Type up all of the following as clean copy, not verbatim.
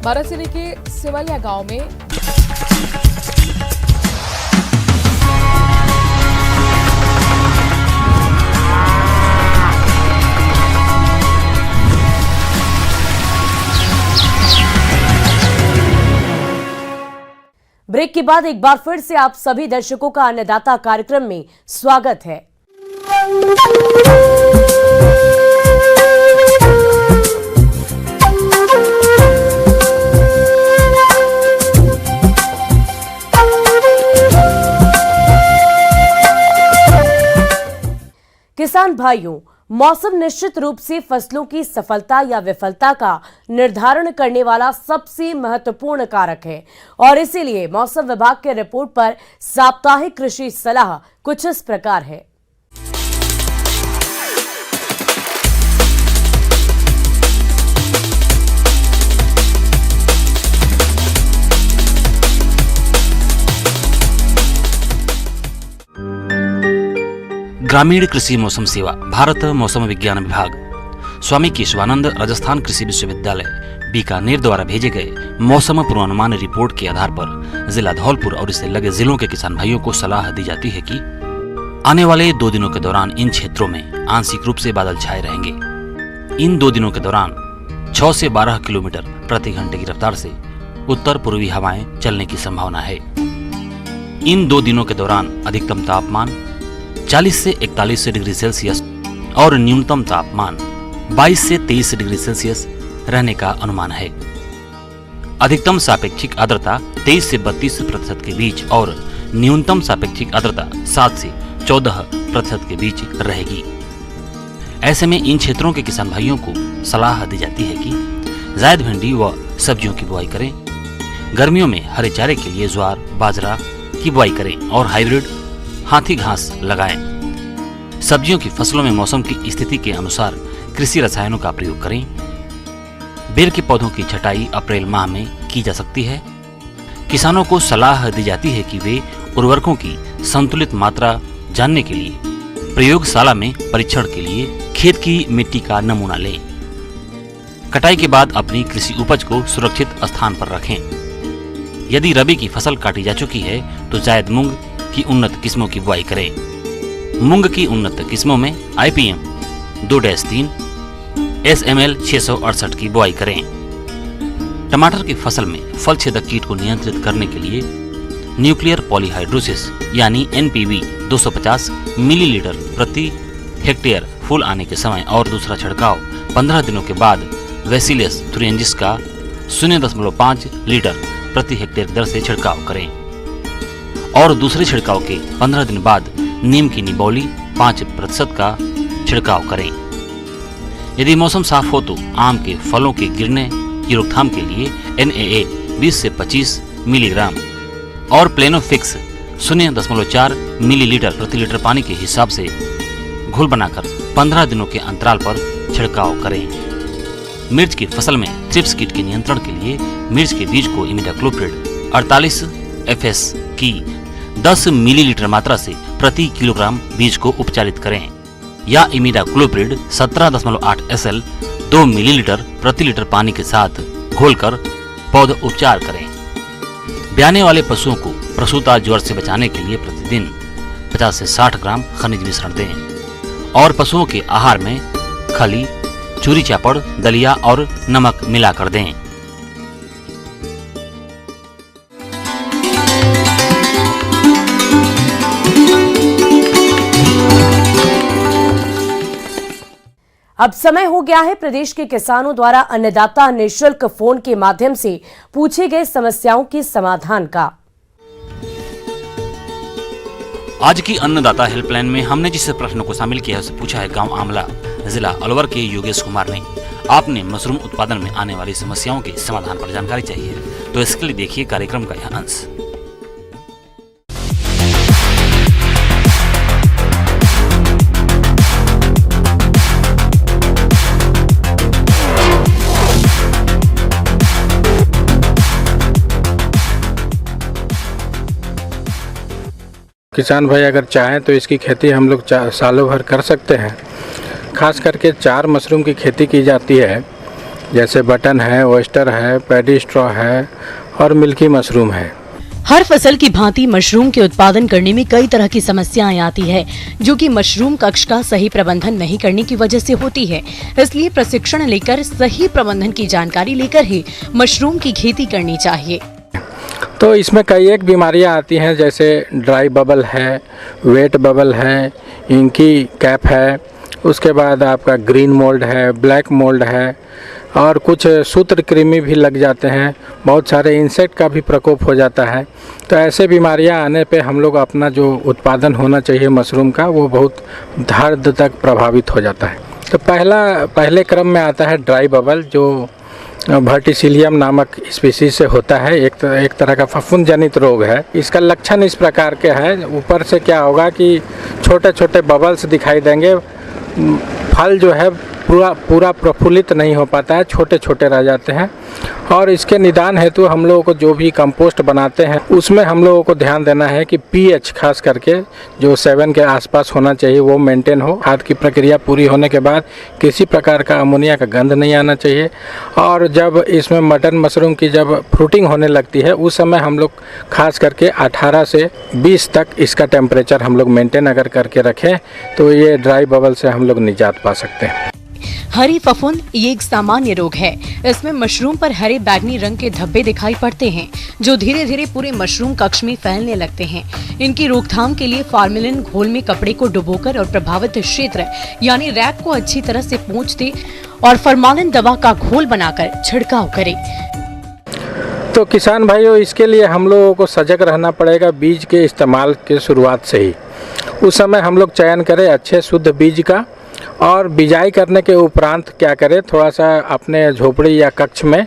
बारां जिले के सिवालिया गांव में ब्रेक के बाद एक बार फिर से आप सभी दर्शकों का अन्नदाता कार्यक्रम में स्वागत है। किसान भाइयों, मौसम निश्चित रूप से फसलों की सफलता या विफलता का निर्धारण करने वाला सबसे महत्वपूर्ण कारक है और इसीलिए मौसम विभाग के रिपोर्ट पर साप्ताहिक कृषि सलाह कुछ इस प्रकार है। ग्रामीण कृषि मौसम सेवा, भारत मौसम विज्ञान विभाग, स्वामी केशवानंद राजस्थान कृषि विश्वविद्यालय बीकानेर द्वारा भेजे गए मौसम पूर्वानुमान रिपोर्ट के आधार पर जिला धौलपुर और इससे लगे जिलों के किसान भाइयों को सलाह दी जाती है कि आने वाले 2 दिनों के दौरान इन क्षेत्रों में आंशिक रूप से बादल छाए रहेंगे। इन 2 दिनों के दौरान 6 से 12 किलोमीटर प्रति घंटे की रफ्तार से उत्तर पूर्वी हवाएं चलने की संभावना है। इन 2 दिनों के दौरान अधिकतम तापमान 40 से 41 डिग्री सेल्सियस और न्यूनतम तापमान 22 से 23 डिग्री सेल्सियस रहने का अनुमान है। अधिकतम सापेक्षिक आर्द्रता 23 से 32% के बीच और न्यूनतम सापेक्षिक आर्द्रता 7 से 14% के बीच रहेगी। ऐसे में इन क्षेत्रों के किसान भाइयों को सलाह दी जाती है कि जायद भिंडी व सब्जियों की बुआई करें। गर्मियों में हरे चारे के लिए ज्वार, बाजरा की बुआई करें और हाइब्रिड हाथी घास लगाएं। सब्जियों की फसलों में मौसम की स्थिति के अनुसार कृषि रसायनों का प्रयोग करें। बेर के पौधों की छटाई अप्रैल माह में की जा सकती है। किसानों को सलाह दी जाती है कि वे उर्वरकों की संतुलित मात्रा जानने के लिए प्रयोगशाला में परीक्षण के लिए खेत की मिट्टी का नमूना लें। कटाई के बाद अपनी कृषि उपज को सुरक्षित स्थान पर रखें। यदि रबी की फसल काटी जा चुकी है तो जायद मूंग की उन्नत किस्मों की बुआई करें। मूंग की उन्नत किस्मों में IPM 2-3, SML 668 की बुआई करें। टमाटर की फसल में फल छेदक कीट को नियंत्रित करने के लिए न्यूक्लियर पॉलीहाइड्रोसिस यानी NPV 250 मिलीलीटर प्रति हेक्टेयर फूल आने के समय और दूसरा छिड़काव 15 दिनों के बाद वेसिलियस थ्रिएंजिस का 0.5 लीटर प्रति हेक्टेयर दर से छिड़काव करें और दूसरे छिड़काव के 15 दिन बाद नीम की निबोली 5% का छिड़काव करें। यदि मौसम साफ हो तो आम के फलों के गिरने की रोकथाम के लिए NAA 20 से 25 मिलीग्राम और प्लेनोफिक्स 0.4 मिलीलीटर प्रति लीटर पानी के हिसाब से घोल बनाकर 15 दिनों के अंतराल पर छिड़काव करें। मिर्च की फसल में थ्रिप्स कीट के नियंत्रण के लिए मिर्च के बीज को इमिडाक्लोप्रिड 48 FS की 10 मिलीलीटर मात्रा से प्रति किलोग्राम बीज को उपचारित करें या इमिडाक्लोप्रिड 17.8 SL 2 मिलीलीटर प्रति लीटर पानी के साथ घोलकर पौध उपचार करें। ब्याने वाले पशुओं को प्रसूता ज्वर से बचाने के लिए प्रतिदिन 50 से 60 ग्राम खनिज मिश्रण दें और पशुओं के आहार में खली, चूरी चापड़, दलिया और नमक मिलाकर दें। अब समय हो गया है प्रदेश के किसानों द्वारा अन्नदाता निःशुल्क फोन के माध्यम से पूछे गए समस्याओं के समाधान का। आज की अन्नदाता हेल्पलाइन में हमने जिस प्रश्न को शामिल किया है उसे पूछा है गांव आमला, जिला अलवर के योगेश कुमार ने। आपने मशरूम उत्पादन में आने वाली समस्याओं के समाधान पर जानकारी चाहिए तो इसके लिए देखिए कार्यक्रम का यह अंश। किसान भाई अगर चाहें तो इसकी खेती हम लोग सालों भर कर सकते हैं। खास करके 4 मशरूम की खेती की जाती है। जैसे बटन है, ओयस्टर है, पैडी स्ट्रॉ है और मिल्की मशरूम है। हर फसल की भांति मशरूम के उत्पादन करने में कई तरह की समस्याएं आती है, जो कि मशरूम कक्ष का सही प्रबंधन नहीं करने की वजह से होती है। इसलिए प्रशिक्षण लेकर सही प्रबंधन की जानकारी लेकर ही मशरूम की खेती करनी चाहिए। तो इसमें कई एक बीमारियां आती हैं, जैसे ड्राई बबल है, वेट बबल है, इंकी कैप है, उसके बाद आपका ग्रीन मोल्ड है, ब्लैक मोल्ड है और कुछ सूत्रकृमि भी लग जाते हैं। बहुत सारे इंसेक्ट का भी प्रकोप हो जाता है। तो ऐसे बीमारियां आने पे हम लोग अपना जो उत्पादन होना चाहिए मशरूम का, वो बहुत हद तक प्रभावित हो जाता है। तो पहले क्रम में आता है ड्राई बबल, जो वर्टिसिलियम नामक स्पीसीज से होता है। एक तरह का फफूंद जनित रोग है। इसका लक्षण इस प्रकार के है, ऊपर से क्या होगा कि छोटे छोटे बबल्स दिखाई देंगे, फल जो है पूरा प्रफुल्लित नहीं हो पाता है, छोटे छोटे रह जाते हैं। और इसके निदान हेतु हम लोगों को जो भी कंपोस्ट बनाते हैं उसमें हम लोगों को ध्यान देना है कि पीएच खास करके जो 7 के आसपास होना चाहिए वो मेंटेन हो। खाद की प्रक्रिया पूरी होने के बाद किसी प्रकार का अमोनिया का गंध नहीं आना चाहिए। और जब इसमें मटन मशरूम की जब फ्रूटिंग होने लगती है उस समय हम लोग खास करके 18 से 20 तक इसका टेम्परेचर हम लोग मेंटेन अगर करके रखें तो ये ड्राई बबल से हम लोग निजात पा सकते हैं। हरी फफूंद ये एक सामान्य रोग है। इसमें मशरूम पर हरे बैगनी रंग के धब्बे दिखाई पड़ते हैं, जो धीरे धीरे पूरे मशरूम कक्ष में फैलने लगते हैं। इनकी रोकथाम के लिए फॉर्मेलिन घोल में कपड़े को डुबोकर और प्रभावित क्षेत्र यानी रैक को अच्छी तरह से पोंछ दे और फॉर्मालिन दवा का घोल बनाकर छिड़काव करें। तो किसान भाइयों, इसके लिए हम लोगों को सजग रहना पड़ेगा बीज के इस्तेमाल के शुरुआत से ही। उस समय हम लोग चयन करें अच्छे शुद्ध बीज का, और बिजाई करने के उपरांत क्या करें, थोड़ा सा अपने झोपड़ी या कक्ष में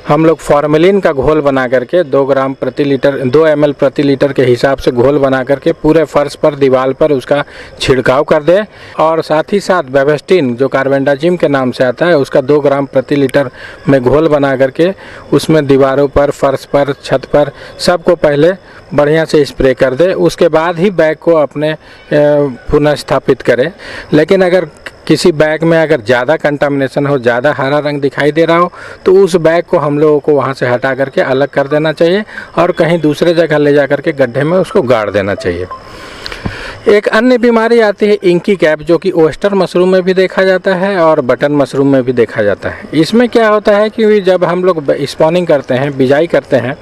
हम लोग फॉर्मेलिन का घोल बना करके 2 ग्राम प्रति लीटर 2 ml प्रति लीटर के हिसाब से घोल बना करके पूरे फर्श पर दीवार पर उसका छिड़काव कर दें। और साथ ही साथ बेवेस्टिन जो कार्बेंडाजिम के नाम से आता है उसका 2 ग्राम प्रति लीटर में घोल बना करके उसमें दीवारों पर, फर्श पर, छत पर सबको पहले बढ़िया से स्प्रे कर दे। उसके बाद ही बैग को अपने पुनः स्थापित करें। लेकिन अगर किसी बैग में अगर ज़्यादा कंटामिनेशन हो, ज़्यादा हरा रंग दिखाई दे रहा हो, तो उस बैग को हम लोगों को वहाँ से हटा करके अलग कर देना चाहिए और कहीं दूसरे जगह ले जा करके गड्ढे में उसको गाड़ देना चाहिए। एक अन्य बीमारी आती है इंकी कैप, जो कि ओयस्टर मशरूम में भी देखा जाता है और बटन मशरूम में भी देखा जाता है। इसमें क्या होता है कि जब हम लोग स्पॉनिंग करते हैं, बिजाई करते हैं,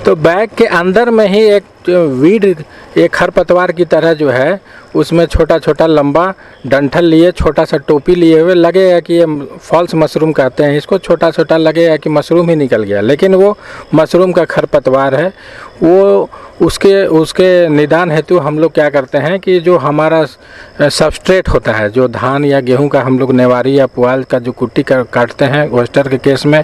तो बैग के अंदर में ही एक खरपतवार की तरह जो है उसमें छोटा छोटा लंबा डंठल लिए, छोटा सा टोपी लिए हुए, लगेगा कि ये फॉल्स मशरूम कहते हैं इसको, छोटा छोटा लगेगा कि मशरूम ही निकल गया, लेकिन वो मशरूम का खरपतवार है। वो उसके निदान हेतु हम लोग क्या करते हैं कि जो हमारा सबस्ट्रेट होता है, जो धान या गेहूं का हम लोग नेवारी या पुआल का जो कुट्टी काटते हैं ओयस्टर के केस में,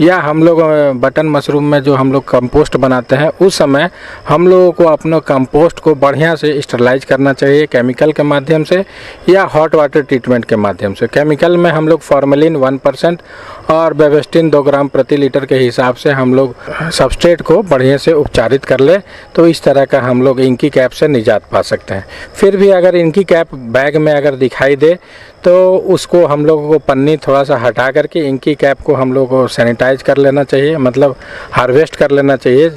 या हम लोग बटन मशरूम में जो हम लोग कंपोस्ट बनाते हैं, उस समय हम लोगों को अपना कंपोस्ट को बढ़िया से स्टरलाइज करना चाहिए केमिकल के माध्यम से या हॉट वाटर ट्रीटमेंट के माध्यम से। केमिकल में हम लोग फॉर्मेलिन 1% और बेवेस्टिन 2 ग्राम प्रति लीटर के हिसाब से हम लोग सबस्ट्रेट को बढ़िया से उपचारित कर ले, तो इस तरह का हम लोग इंकी कैप से निजात पा सकते हैं। फिर भी अगर इंकी कैप बैग में अगर दिखाई दे तो उसको हम लोगों को पन्नी थोड़ा सा हटा करके इंकी कैप को हम लोगों को सैनिटाइज कर लेना चाहिए, मतलब हार्वेस्ट कर लेना चाहिए,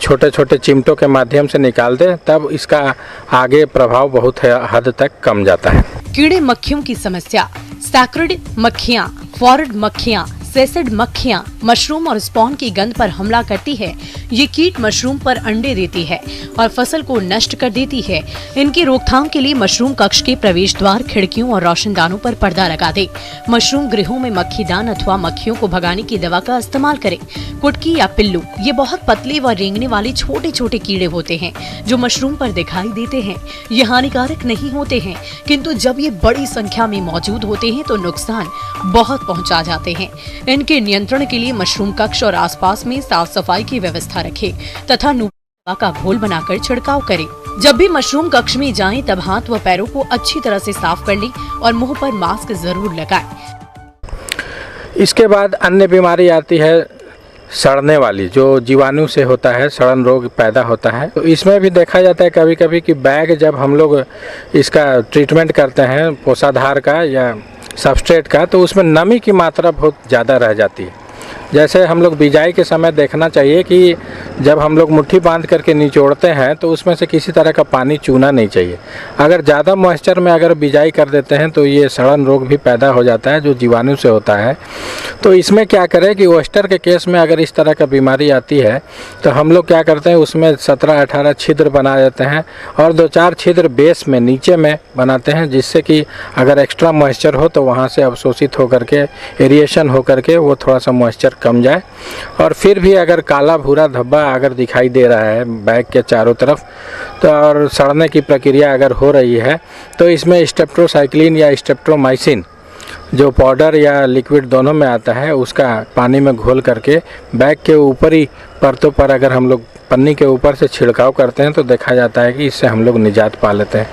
छोटे छोटे चिमटों के माध्यम से निकाल दे, तब इसका आगे प्रभाव बहुत हद तक कम जाता है। कीड़े मक्खियों की समस्या। सैक्रिड मक्खियाँ, फॉरेड मक्खियाँ, सेसिड मक्खियाँ मशरूम और स्पॉन की गंध पर हमला करती है। ये कीट मशरूम पर अंडे देती है और फसल को नष्ट कर देती है। इनकी रोकथाम के लिए मशरूम कक्ष के प्रवेश द्वार, खिड़कियों और रोशनदानों पर पर्दा लगा दे। मशरूम गृहों में मक्खीदान अथवा मक्खियों को भगाने की दवा का इस्तेमाल करें। कुटकी या पिल्लू, ये बहुत पतले व रेंगने वाले छोटे छोटे कीड़े होते हैं जो मशरूम पर दिखाई देते हैं। ये हानिकारक नहीं होते हैं, किंतु जब ये बड़ी संख्या में मौजूद होते हैं तो नुकसान बहुत पहुंचा जाते हैं। इनके नियंत्रण के लिए मशरूम कक्ष और आसपास में साफ सफाई की व्यवस्था रखें तथा दवा का घोल बनाकर छिड़काव करें। जब भी मशरूम कक्ष में जाएं तब हाथ व पैरों को अच्छी तरह से साफ कर लें और मुंह पर मास्क जरूर लगाएं। इसके बाद अन्य बीमारी आती है सड़ने वाली, जो जीवाणु से होता है, सड़न रोग पैदा होता है। तो इसमें भी देखा जाता है कभी कभी कि बैग जब हम लोग इसका ट्रीटमेंट करते हैं पोषाधार का या सबस्ट्रेट का, तो उसमें नमी की मात्रा बहुत ज़्यादा रह जाती है। जैसे हम लोग बिजाई के समय देखना चाहिए कि जब हम लोग मुट्ठी बांध करके निचोड़ते हैं तो उसमें से किसी तरह का पानी चूना नहीं चाहिए। अगर ज़्यादा मॉइस्चर में अगर बिजाई कर देते हैं तो ये सड़न रोग भी पैदा हो जाता है जो जीवाणु से होता है। तो इसमें क्या करें कि ओयस्टर के केस में अगर इस तरह का बीमारी आती है तो हम लोग क्या करते हैं, उसमें 17-18 छिद्र बना देते हैं और 2-4 छिद्र बेस में नीचे में बनाते हैं, जिससे कि अगर एक्स्ट्रा मॉइस्चर हो तो वहाँ से अवशोषित होकर के एरिएशन होकर के वो थोड़ा सा मॉइस्चर कम जाए। और फिर भी अगर काला भूरा धब्बा अगर दिखाई दे रहा है बैग के चारों तरफ तो और सड़ने की प्रक्रिया अगर हो रही है तो इसमें स्टेप्टोसाइक्लिन या स्टेप्टोमाइसिन जो पाउडर या लिक्विड दोनों में आता है उसका पानी में घोल करके बैग के ऊपरी परतों पर अगर हम लोग पन्नी के ऊपर से छिड़काव करते हैं तो देखा जाता है कि इससे हम लोग निजात पा लेते हैं।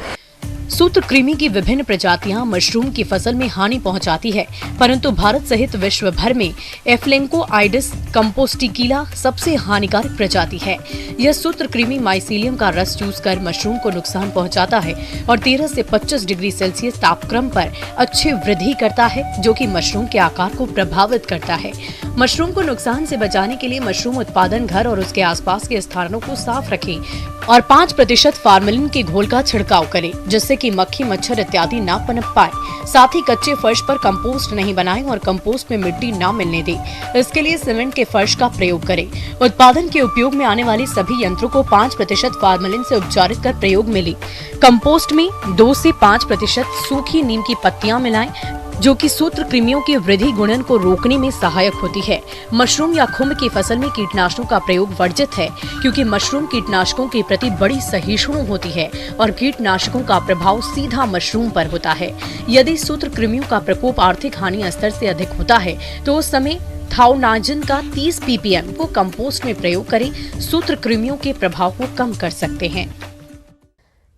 सूत्रकृमि की विभिन्न प्रजातियां मशरूम की फसल में हानि पहुंचाती है, परंतु भारत सहित विश्व भर में एफ्लेंको आइडिस कंपोस्टिकीला सबसे हानिकारक प्रजाति है। यह सूत्रकृमि माइसीलियम का रस चूस कर मशरूम को नुकसान पहुंचाता है और 13 से 25 डिग्री सेल्सियस तापक्रम पर अच्छी वृद्धि करता है, जो कि मशरूम के आकार को प्रभावित करता है। मशरूम को नुकसान से बचाने के लिए मशरूम उत्पादन घर और उसके आसपास के स्थानों को साफ रखें और 5% फार्मेलिन के घोल का छिड़काव करें, जिससे कि मक्खी मच्छर इत्यादि ना पनप पाए। साथ ही कच्चे फर्श पर कंपोस्ट नहीं बनाएं और कंपोस्ट में मिट्टी ना मिलने दें। इसके लिए सीमेंट के फर्श का प्रयोग करें। उत्पादन के उपयोग में आने वाले सभी यंत्रों को 5% फार्मेलिन से उपचारित कर प्रयोग में लें। कंपोस्ट में 2 से 5% सूखी नीम की पत्तियां मिलाएं, जो कि सूत्रकृमियों की वृद्धि गुणन को रोकने में सहायक होती है। मशरूम या खुम्ब की फसल में कीटनाशकों का प्रयोग वर्जित है, क्योंकि मशरूम कीटनाशकों के प्रति बड़ी सहिष्णु होती है और कीटनाशकों का प्रभाव सीधा मशरूम पर होता है। यदि सूत्रकृमियों का प्रकोप आर्थिक हानि स्तर से अधिक होता है तो उस समय थाउनाजिन का 30 ppm को कंपोस्ट में प्रयोग करें। सूत्रकृमियों के प्रभाव को कम कर सकते हैं।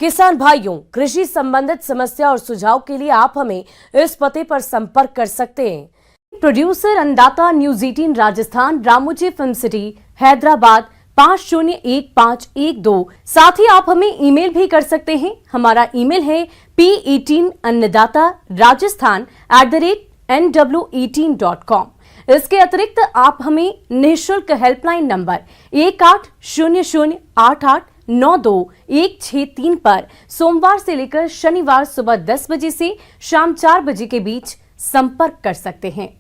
किसान भाइयों, कृषि संबंधित समस्या और सुझाव के लिए आप हमें इस पते पर संपर्क कर सकते हैं। प्रोड्यूसर अन्नदाता news 18 Rajasthan, Ramoji film city, Hyderabad 501512। साथ ही आप हमें ईमेल भी कर सकते हैं। हमारा ईमेल है p18annadatarajasthan@nw18.com। इसके अतिरिक्त आप हमें निःशुल्क हेल्पलाइन नंबर 180088921663 पर सोमवार से लेकर शनिवार सुबह 10 बजे से शाम 4 बजे के बीच संपर्क कर सकते हैं।